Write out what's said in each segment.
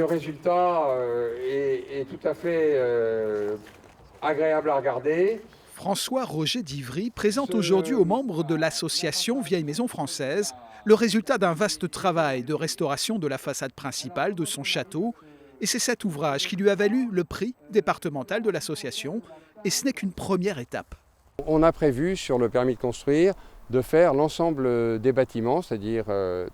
Le résultat est tout à fait agréable à regarder. François-Roger d'Ivry présente aujourd'hui aux membres de l'association Vieille Maison Française le résultat d'un vaste travail de restauration de la façade principale de son château. Et c'est cet ouvrage qui lui a valu le prix départemental de l'association. Et ce n'est qu'une première étape. On a prévu sur le permis de construire de faire l'ensemble des bâtiments, c'est-à-dire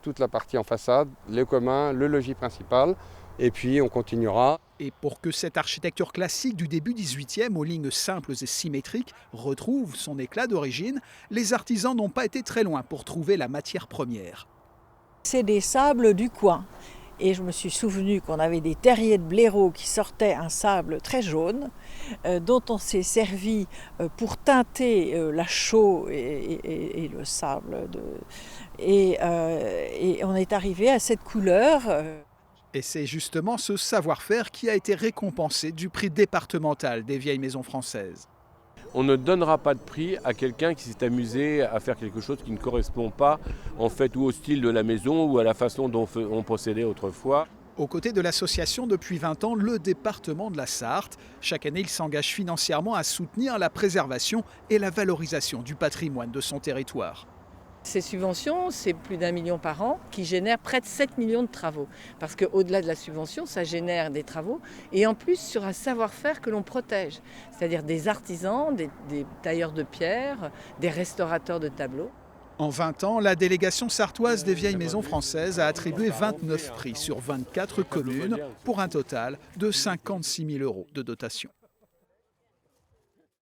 toute la partie en façade, les communs, le logis principal, et puis on continuera. Et pour que cette architecture classique du début 18e aux lignes simples et symétriques retrouve son éclat d'origine, les artisans n'ont pas été très loin pour trouver la matière première. C'est des sables du coin. Et je me suis souvenu qu'on avait des terriers de blaireau qui sortaient un sable très jaune, dont on s'est servi pour teinter la chaux et le sable. Et on est arrivé à cette couleur. Et c'est justement ce savoir-faire qui a été récompensé du prix départemental des Vieilles Maisons Françaises. On ne donnera pas de prix à quelqu'un qui s'est amusé à faire quelque chose qui ne correspond pas en fait ou au style de la maison ou à la façon dont on procédait autrefois. Aux côtés de l'association depuis 20 ans, le département de la Sarthe, chaque année il s'engage financièrement à soutenir la préservation et la valorisation du patrimoine de son territoire. Ces subventions, c'est plus d'1 million par an qui génèrent près de 7 millions de travaux. Parce qu'au-delà de la subvention, ça génère des travaux et en plus sur un savoir-faire que l'on protège. C'est-à-dire des artisans, des tailleurs de pierre, des restaurateurs de tableaux. En 20 ans, la délégation sartoise des Vieilles Maisons Françaises a attribué 29 prix sur 24 communes pour un total de 56 000 € de dotation.